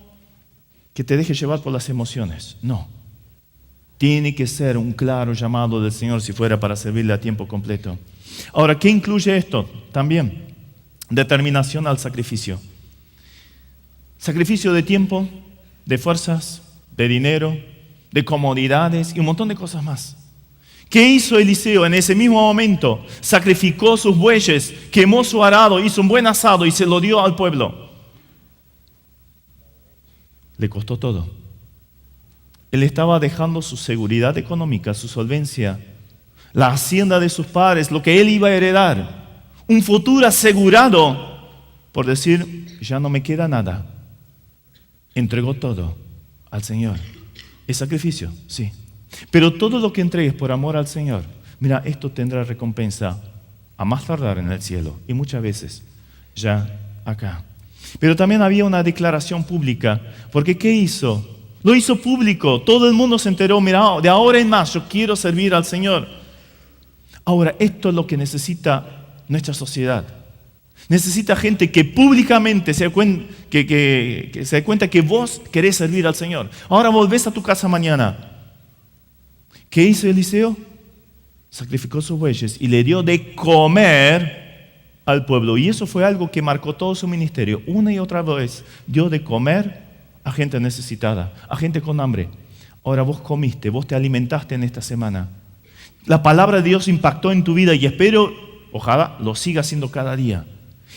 que te deje llevar por las emociones, no. Tiene que ser un claro llamado del Señor si fuera para servirle a tiempo completo. Ahora, ¿qué incluye esto? También determinación al sacrificio. Sacrificio de tiempo, de fuerzas, de dinero, de comodidades y un montón de cosas más. ¿Qué hizo Eliseo en ese mismo momento? Sacrificó sus bueyes, quemó su arado, hizo un buen asado y se lo dio al pueblo. Le costó todo. Él estaba dejando su seguridad económica, su solvencia, la hacienda de sus padres, lo que él iba a heredar, un futuro asegurado, por decir, ya no me queda nada. Entregó todo al Señor. ¿Es sacrificio? Sí. Pero todo lo que entregues por amor al Señor, mira, esto tendrá recompensa a más tardar en el cielo y muchas veces ya acá. Pero también había una declaración pública. Porque ¿qué hizo? Lo hizo público. Todo el mundo se enteró. Mira, de ahora en más yo quiero servir al Señor. Ahora, esto es lo que necesita nuestra sociedad. Necesita gente que públicamente se dé cuenta que vos querés servir al Señor. Ahora volvés a tu casa mañana. ¿Qué hizo Eliseo? Sacrificó sus bueyes y le dio de comer al pueblo. Y eso fue algo que marcó todo su ministerio. Una y otra vez dio de comer a gente necesitada, a gente con hambre. Ahora vos comiste, vos te alimentaste en esta semana. La palabra de Dios impactó en tu vida y espero, ojalá, lo siga haciendo cada día.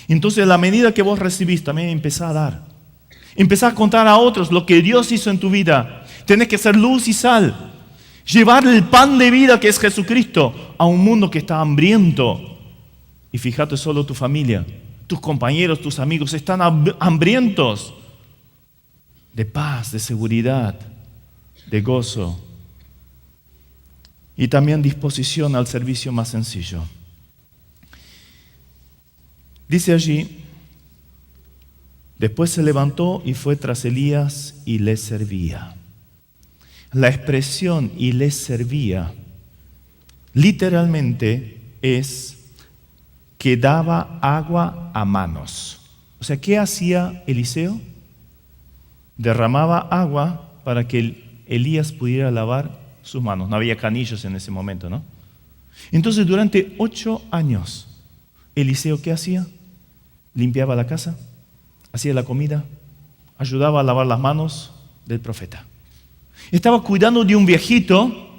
Entonces, a la medida que vos recibís, también empezá a dar. Empezá a contar a otros lo que Dios hizo en tu vida. Tenés que ser luz y sal. Llevar el pan de vida que es Jesucristo a un mundo que está hambriento. Y fíjate, solo tu familia, tus compañeros, tus amigos están hambrientos de paz, de seguridad, de gozo. Y también disposición al servicio más sencillo. Dice allí, después se levantó y fue tras Elías y le servía. La expresión "y les servía" literalmente es que daba agua a manos. O sea, ¿qué hacía Eliseo? Derramaba agua para que Elías pudiera lavar sus manos. No había canillos en ese momento, ¿no? Entonces, durante 8 años, Eliseo, ¿qué hacía? Limpiaba la casa, hacía la comida, ayudaba a lavar las manos del profeta. Estaba cuidando de un viejito.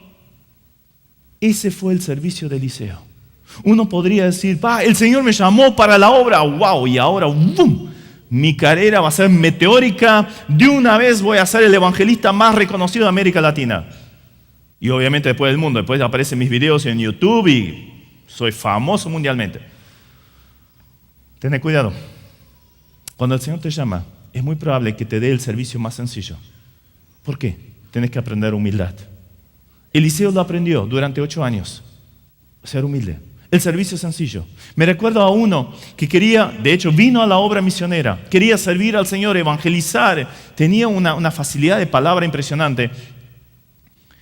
Ese fue el servicio de Eliseo. Uno podría decir, el Señor me llamó para la obra, wow, y ahora, ¡bum!, mi carrera va a ser meteórica, de una vez voy a ser el evangelista más reconocido de América Latina. Y obviamente después del mundo, después aparecen mis videos en YouTube y soy famoso mundialmente. Ten cuidado. Cuando el Señor te llama, es muy probable que te dé el servicio más sencillo. ¿Por qué? Tienes que aprender humildad. Eliseo lo aprendió durante 8 años. Ser humilde. El servicio sencillo. Me recuerdo a uno que quería, de hecho vino a la obra misionera, quería servir al Señor, evangelizar, tenía una facilidad de palabra impresionante.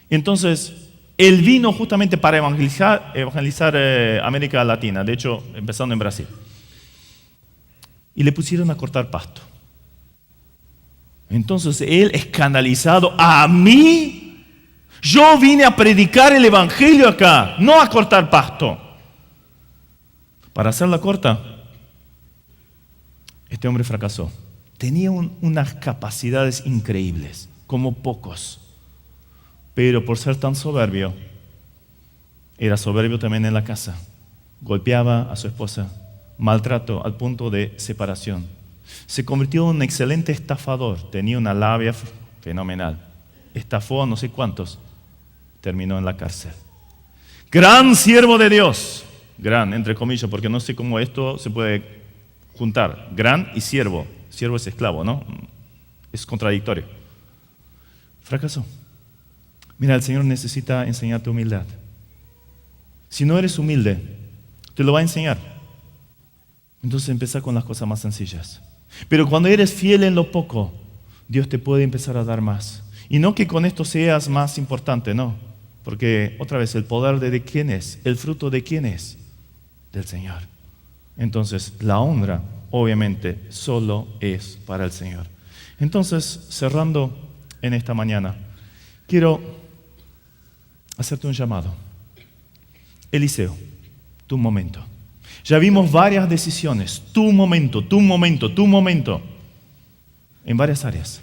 Entonces, él vino justamente para evangelizar América Latina, de hecho, empezando en Brasil. Y le pusieron a cortar pasto. Entonces él, escandalizado, ¿a mí? Yo vine a predicar el evangelio acá, no a cortar pasto. Para hacerla corta, este hombre fracasó. Tenía unas capacidades increíbles, como pocos. Pero por ser tan soberbio, era soberbio también en la casa. Golpeaba a su esposa, maltrato al punto de separación. Se convirtió en un excelente estafador, tenía una labia fenomenal. Estafó a no sé cuántos, terminó en la cárcel. Gran siervo de Dios, gran entre comillas, porque no sé cómo esto se puede juntar. Gran y siervo, siervo es esclavo, ¿no? Es contradictorio. Fracasó. Mira, el Señor necesita enseñarte humildad. Si no eres humilde, te lo va a enseñar. Entonces empieza con las cosas más sencillas. Pero cuando eres fiel en lo poco, Dios te puede empezar a dar más. Y no que con esto seas más importante, no. Porque otra vez, el poder de quién es, el fruto de quién es, del Señor. Entonces, la honra, obviamente, solo es para el Señor. Entonces, cerrando en esta mañana, quiero hacerte un llamado. Eliseo, tu momento. Ya vimos varias decisiones, tu momento, en varias áreas.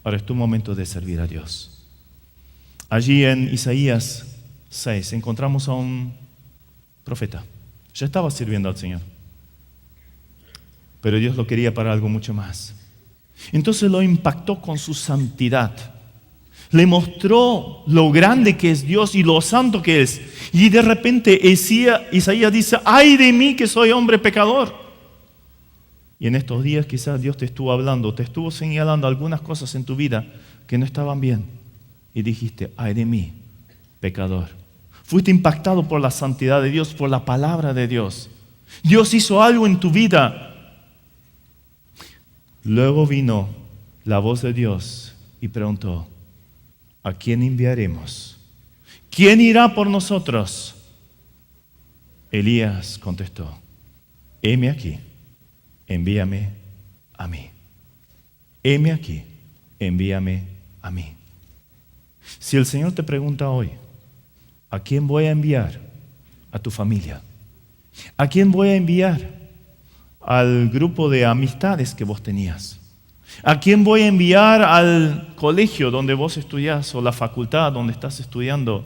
Ahora es tu momento de servir a Dios. Allí en Isaías 6 encontramos a un profeta. Ya estaba sirviendo al Señor. Pero Dios lo quería para algo mucho más. Entonces lo impactó con su santidad. Le mostró lo grande que es Dios y lo santo que es. Y de repente Isaías dice, ¡ay de mí que soy hombre pecador! Y en estos días quizás Dios te estuvo hablando, te estuvo señalando algunas cosas en tu vida que no estaban bien. Y dijiste, ¡ay de mí, pecador! Fuiste impactado por la santidad de Dios, por la palabra de Dios. Dios hizo algo en tu vida. Luego vino la voz de Dios y preguntó, ¿a quién enviaremos? ¿Quién irá por nosotros? Elías contestó, heme aquí, envíame a mí. Heme aquí, envíame a mí. Si el Señor te pregunta hoy, ¿a quién voy a enviar? A tu familia. ¿A quién voy a enviar? Al grupo de amistades que vos tenías. ¿A quién voy a enviar al colegio donde vos estudiás o la facultad donde estás estudiando?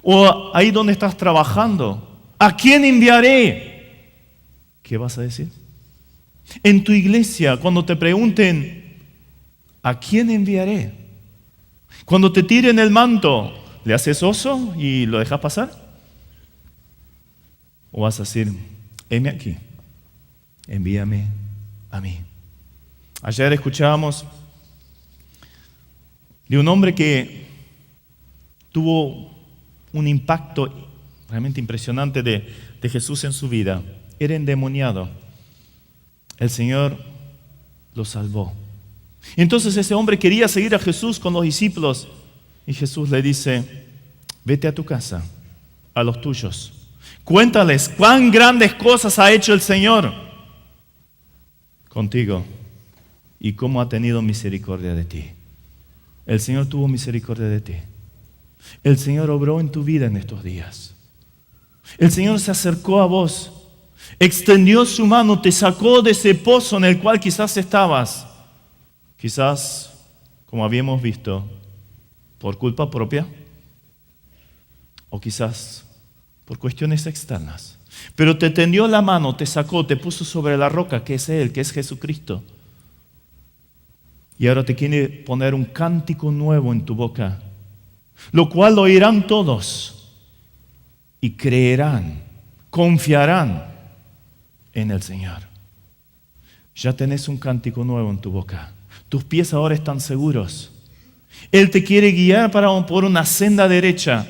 O ahí donde estás trabajando. ¿A quién enviaré? ¿Qué vas a decir? En tu iglesia, cuando te pregunten, ¿a quién enviaré? Cuando te tiren el manto, ¿le haces oso y lo dejas pasar? ¿O vas a decir, heme aquí, envíame a mí? Ayer escuchábamos de un hombre que tuvo un impacto realmente impresionante de Jesús en su vida. Era endemoniado. El Señor lo salvó. Y entonces ese hombre quería seguir a Jesús con los discípulos. Y Jesús le dice, vete a tu casa, a los tuyos. Cuéntales cuán grandes cosas ha hecho el Señor contigo y cómo ha tenido misericordia de ti. El Señor tuvo misericordia de ti. El Señor obró en tu vida en estos días. El Señor se acercó a vos, extendió su mano, te sacó de ese pozo en el cual quizás estabas. Quizás, como habíamos visto, por culpa propia o quizás por cuestiones externas. Pero te tendió la mano, te sacó, te puso sobre la roca que es Él, que es Jesucristo. Y ahora te quiere poner un cántico nuevo en tu boca, lo cual lo oirán todos y creerán, confiarán en el Señor. Ya tenés un cántico nuevo en tu boca. Tus pies ahora están seguros. Él te quiere guiar por una senda derecha.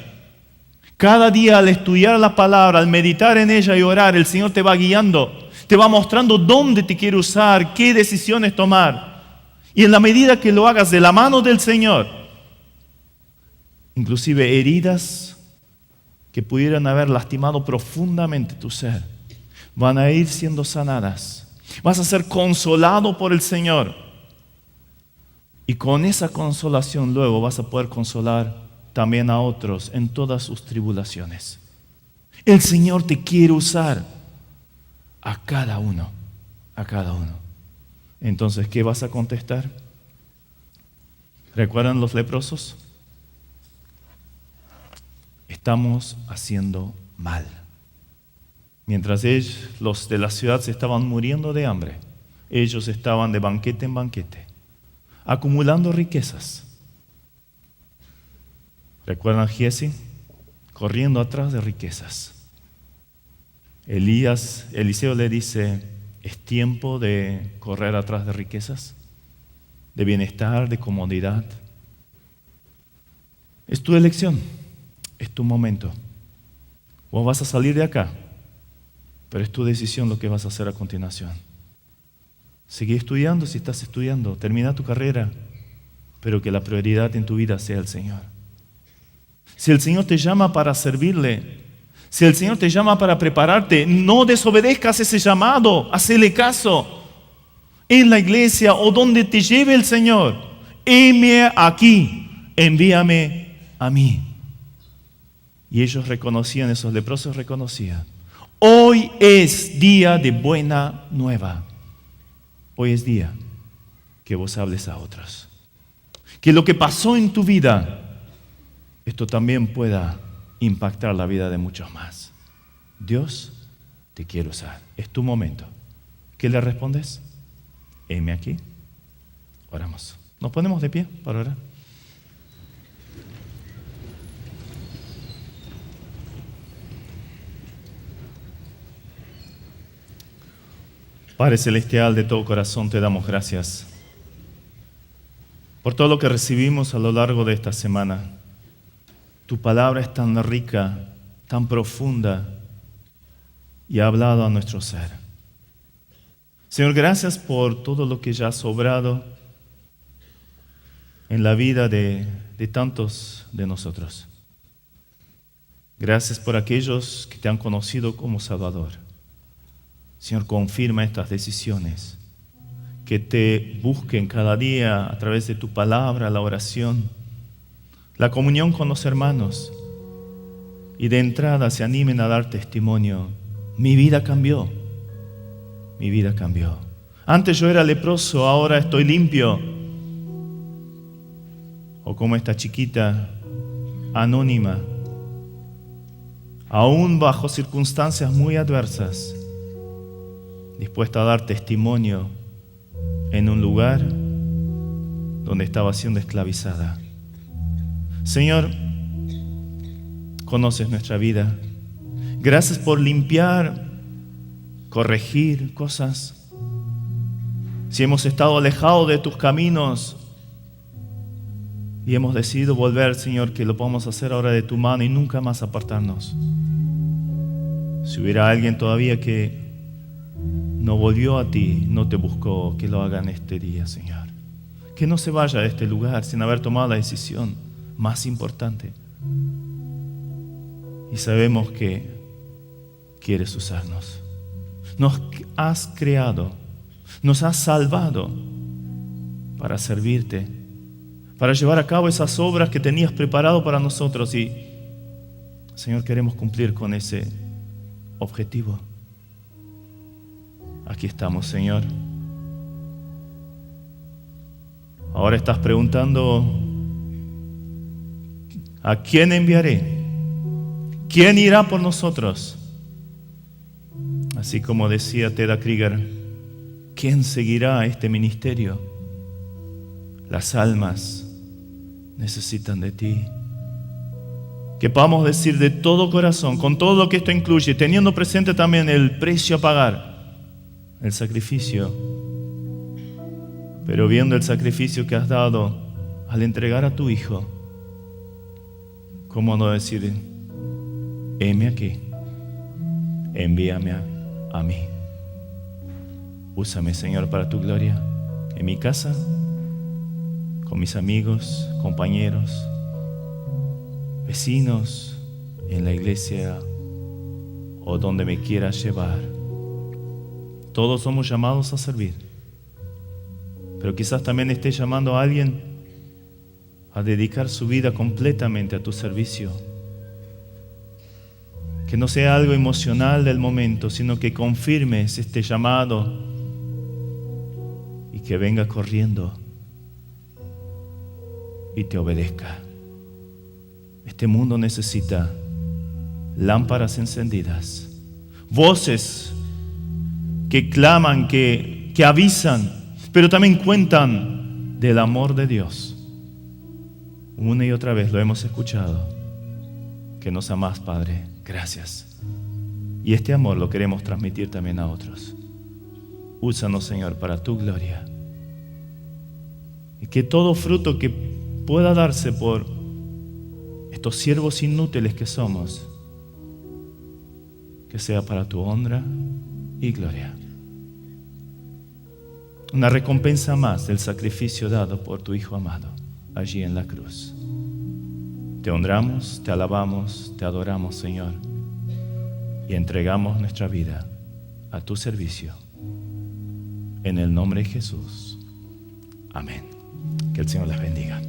Cada día al estudiar la palabra, al meditar en ella y orar, el Señor te va guiando, te va mostrando dónde te quiere usar, qué decisiones tomar. Y en la medida que lo hagas de la mano del Señor, inclusive heridas que pudieran haber lastimado profundamente tu ser, van a ir siendo sanadas. Vas a ser consolado por el Señor. Y con esa consolación luego vas a poder consolar también a otros en todas sus tribulaciones. El Señor te quiere usar a cada uno, a cada uno. Entonces, ¿qué vas a contestar? ¿Recuerdan los leprosos? Estamos haciendo mal. Mientras los de la ciudad se estaban muriendo de hambre, ellos estaban de banquete en banquete, acumulando riquezas. ¿Recuerdan Giesi? Corriendo atrás de riquezas. Eliseo le dice, ¿es tiempo de correr atrás de riquezas? ¿De bienestar, de comodidad? Es tu elección, es tu momento. Vos vas a salir de acá, pero es tu decisión lo que vas a hacer a continuación. Seguí estudiando si estás estudiando, termina tu carrera, pero que la prioridad en tu vida sea el Señor. Si el Señor te llama para servirle, si el Señor te llama para prepararte, no desobedezcas ese llamado, hacele caso. En la iglesia o donde te lleve el Señor, heme aquí, envíame a mí. Y ellos reconocían, esos leprosos reconocían, hoy es día de buena nueva. Hoy es día que vos hables a otros. Que lo que pasó en tu vida, esto también pueda impactar la vida de muchos más. Dios te quiere usar. Es tu momento. ¿Qué le respondes? Heme aquí. Oramos. Nos ponemos de pie para orar. Padre Celestial, de todo corazón te damos gracias por todo lo que recibimos a lo largo de esta semana. Tu palabra es tan rica, tan profunda y ha hablado a nuestro ser. Señor, gracias por todo lo que ya ha sobrado en la vida de tantos de nosotros. Gracias por aquellos que te han conocido como Salvador. Señor, confirma estas decisiones, que te busquen cada día a través de tu palabra, la oración, la comunión con los hermanos, y de entrada se animen a dar testimonio. Mi vida cambió, mi vida cambió. Antes yo era leproso, ahora estoy limpio. O como esta chiquita anónima, aún bajo circunstancias muy adversas, dispuesta a dar testimonio en un lugar donde estaba siendo esclavizada. Señor, conoces nuestra vida. Gracias por limpiar, corregir cosas. Si hemos estado alejados de tus caminos y hemos decidido volver, Señor, que lo podamos hacer ahora de tu mano y nunca más apartarnos. Si hubiera alguien todavía que no volvió a ti, no te buscó, que lo haga en este día, Señor. Que no se vaya de este lugar sin haber tomado la decisión más importante. Y sabemos que quieres usarnos. Nos has creado, nos has salvado para servirte, para llevar a cabo esas obras que tenías preparado para nosotros. Y, Señor, queremos cumplir con ese objetivo. Aquí estamos, Señor. Ahora estás preguntando, ¿a quién enviaré? ¿Quién irá por nosotros? Así como decía Teda Krieger, ¿quién seguirá este ministerio? Las almas necesitan de ti. Que podamos decir de todo corazón, con todo lo que esto incluye, teniendo presente también el precio a pagar, el sacrificio, pero viendo el sacrificio que has dado al entregar a tu Hijo, ¿cómo no decir, heme aquí, envíame a mí? Úsame, Señor, para tu gloria, en mi casa, con mis amigos, compañeros, vecinos, en la iglesia o donde me quieras llevar. Todos somos llamados a servir, pero quizás también estés llamando a alguien a dedicar su vida completamente a tu servicio. Que no sea algo emocional del momento, sino que confirmes este llamado y que venga corriendo y te obedezca. Este mundo necesita lámparas encendidas, voces que claman, que avisan, pero también cuentan del amor de Dios. Una y otra vez lo hemos escuchado, que nos amás, Padre. Gracias. Y este amor lo queremos transmitir también a otros. Úsanos, Señor, para tu gloria. Y que todo fruto que pueda darse por estos siervos inútiles que somos, que sea para tu honra y gloria. Una recompensa más del sacrificio dado por tu Hijo amado allí en la cruz. Te honramos, te alabamos, te adoramos, Señor, y entregamos nuestra vida a tu servicio. En el nombre de Jesús. Amén. Que el Señor les bendiga.